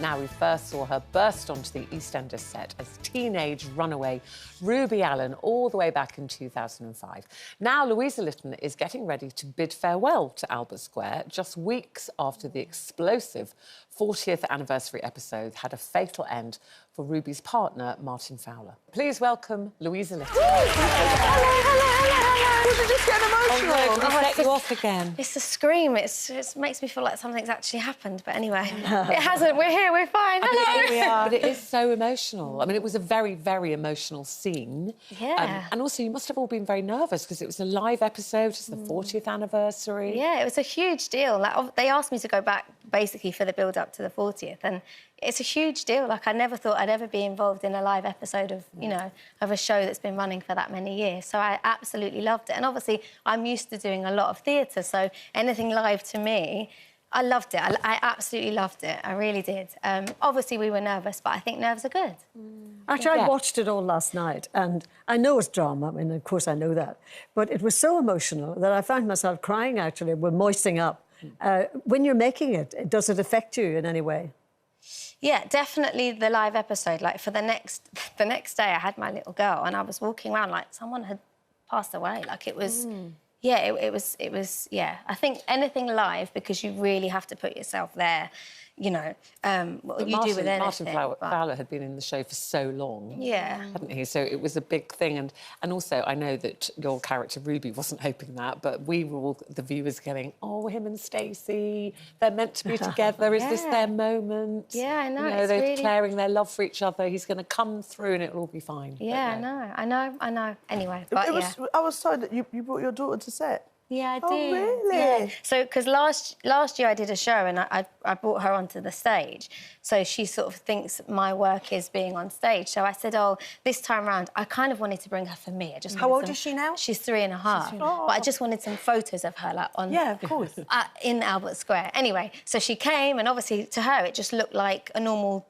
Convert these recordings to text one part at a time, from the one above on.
Now, we first saw her burst onto the EastEnders set as teenage runaway Ruby Allen all the way back in 2005. Now, Louisa Lytton is getting ready to bid farewell to Albert Square just weeks after the explosive 40th anniversary episode had a fatal end for Ruby's partner, Martin Fowler. Please welcome Louisa Lytton. Hello. Did you just get emotional? Oh, no, set you off again. It's a scream. It makes me feel like something's actually happened. But anyway, it hasn't. We're here. We're fine. Hello. We are. But it is so emotional. I mean, it was a very, very emotional scene. Yeah. And also, you must have all been very nervous because it was a live episode. It's the 40th anniversary. Yeah, it was a huge deal. Like, they asked me to go back basically for the build-up to the 40th, and it's a huge deal. Like, I never thought I'd ever be involved in a live episode of, you know, of a show that's been running for that many years. So I absolutely loved it. And obviously, I'm used to doing a lot of theatre, so anything live to me, I loved it. I absolutely loved it. I really did. Obviously, we were nervous, but I think nerves are good. Actually, I watched it all last night, and I know it's drama. I mean, of course, I know that. But it was so emotional that I found myself crying, actually, with moistening up. When you're making it, does it affect you in any way? Yeah, definitely the live episode. Like, for the next day, I had my little girl, and I was walking around like someone had passed away. Like, it was... Yeah, it was, yeah. I think anything live, because you really have to put yourself there, you know, what you do with anything. Martin Fowler had been in the show for so long, hadn't he? So it was a big thing. And also, I know that your character, Ruby, wasn't hoping that, but we were all, the viewers, going, oh, him and Stacey, they're meant to be together. Is this their moment? Yeah, I know. You know, they're declaring their love for each other. He's going to come through and it'll all be fine. Yeah, I know. Anyway, but I was told that you brought your daughter to set. Yeah, I did. Oh, really? Yeah. So, because last year I did a show and I brought her onto the stage. So she sort of thinks my work is being on stage. So I said, oh, this time round, I kind of wanted to bring her for me. How old is she now? She's 3.5. But I just wanted some photos of her, like, on... Yeah, of course. In Albert Square. Anyway, so she came, and obviously to her it just looked like a normal,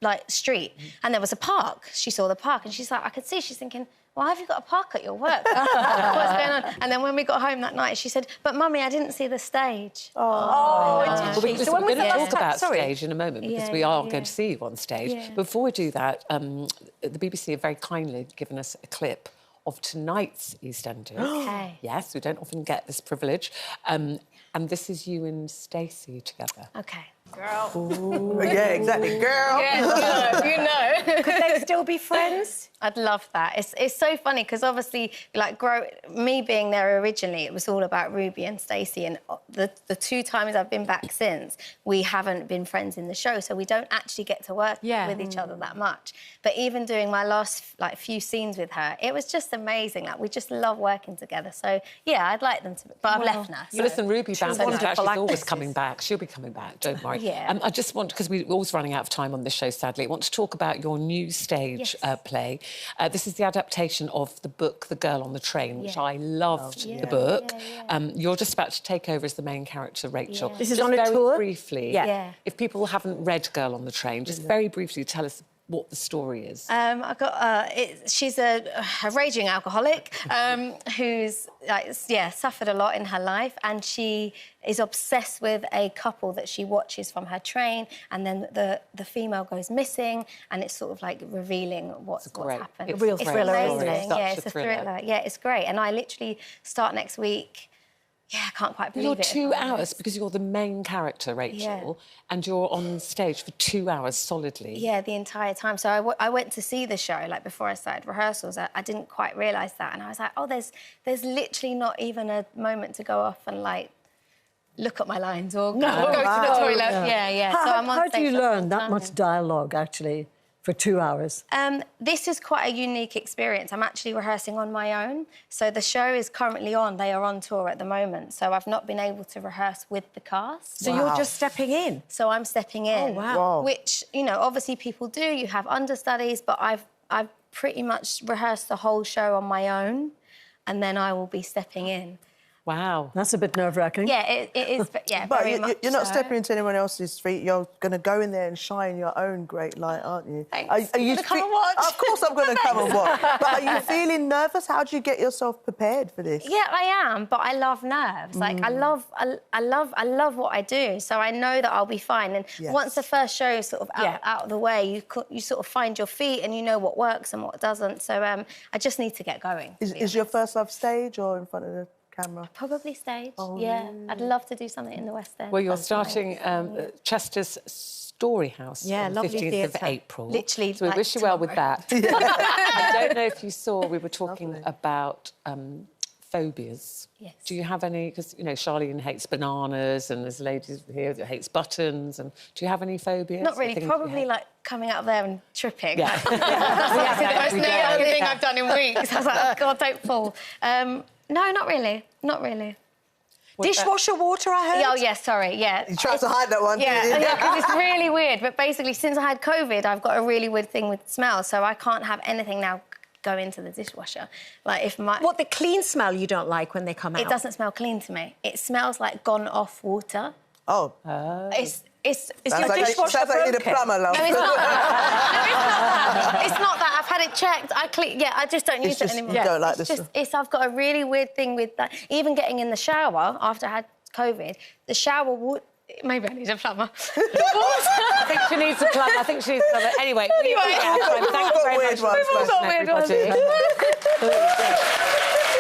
like, street. And there was a park. She saw the park, and she's like, I could see, she's thinking, why have you got a park at your work? What's going on? And then when we got home that night, she said, but, Mummy, I didn't see the stage. Well, we're going to talk about stage in a moment, because we are going to see you on stage. Yeah. Before we do that, the BBC have very kindly given us a clip of tonight's EastEnders. OK. Yes, we don't often get this privilege. And this is you and Stacey together. OK. Girl. Ooh. Yeah, exactly. Girl. Yeah, you know. Could they still be friends? I'd love that. It's so funny, because obviously, like, me being there originally, it was all about Ruby and Stacey, and the 2 times I've been back since, we haven't been friends in the show, so we don't actually get to work with each other that much. But even doing my last, like, few scenes with her, it was just amazing. Like, we just love working together. So, yeah, I'd like them to... But I've left now. So listen, Ruby bounced back. She's always actresses. coming back. She'll be coming back, don't worry. Yeah. I just want, because we're always running out of time on this show, sadly, I want to talk about your new stage play. This is the adaptation of the book The Girl on the Train, which I loved the book. You're just about to take over as the main character, Rachel. This is just on a very tour? briefly, if people haven't read Girl on the Train, just very briefly tell us what the story is. I got. She's a raging alcoholic who's, like, suffered a lot in her life, and she is obsessed with a couple that she watches from her train, and then the female goes missing, and it's sort of like revealing what's happened. A real thriller. It's amazing. Such It's a a thriller. thriller. Yeah, it's great. And I literally start next week. Yeah, I can't quite believe it. You're 2 hours, because you're the main character, Rachel, and you're on stage for 2 hours solidly. Yeah, the entire time. So I went to see the show, like, before I started rehearsals. I didn't quite realise that. And I was like, oh, there's literally not even a moment to go off and, like, look at my lines or go to the toilet. Yeah. So I'm on How do stage you the whole learn that time. much dialogue, actually, for 2 hours? This is quite a unique experience. I'm actually rehearsing on my own. So the show is currently on. They are on tour at the moment. So I've not been able to rehearse with the cast. So you're just stepping in? So I'm stepping in. Oh, wow. Which, you know, obviously people do. You have understudies, but I've pretty much rehearsed the whole show on my own, and then I will be stepping in. Wow. That's a bit nerve-wracking. Yeah, it is. Yeah, But very much you're not so. stepping into anyone else's feet. You're going to go in there and shine your own great light, aren't you? Thanks. Are you Gonna come and watch? Of course I'm going to come and watch. But are you feeling nervous? How do you get yourself prepared for this? Yeah, I am, but I love nerves. Like I love what I do, so I know that I'll be fine. And Yes. once the first show is sort of out of the way, you sort of find your feet and you know what works and what doesn't. So I just need to get going. Is your first love stage or in front of the camera? Probably stage. Oh, yeah, I'd love to do something in the West End. Well, you're That's nice. starting Chester's Story House Yeah, on the lovely 15th of theatre. April. Literally, So we like, wish you well with that. I don't know if you saw, we were talking Lovely. about phobias. Yes. Do you have any, because, you know, Charlene hates bananas and there's ladies here that hates buttons. And do you have any phobias? Not or really. things you Probably hate? like coming out there and tripping. Yeah. That's the most We nerve do. thing Yeah. I've done in weeks. I was like, oh, God, don't fall. No, not really. Not really. Dishwasher water, I heard. Oh, yeah, sorry, yeah. You tried to hide that one, Yeah, didn't you? yeah, because it's really weird. But basically, since I had COVID, I've got a really weird thing with smell, so I can't have anything now go into the dishwasher. Like, if my... What, the clean smell you don't like when they come out? It doesn't smell clean to me. It smells like gone-off water. Oh. It's Is Sounds your like you dishwasher need a broken? plumber, love. No, it's not that. It's not that. I've had it checked. I just don't use just it anymore. you don't like it's the just, I've got a really weird thing with that. Even getting in the shower after I had COVID, the shower would... Maybe I need a plumber. I think she needs a plumber. I think she needs a plumber. Anyway, Anyway. thank you very much. We've all got weird ones, We've all got weird ones. everybody.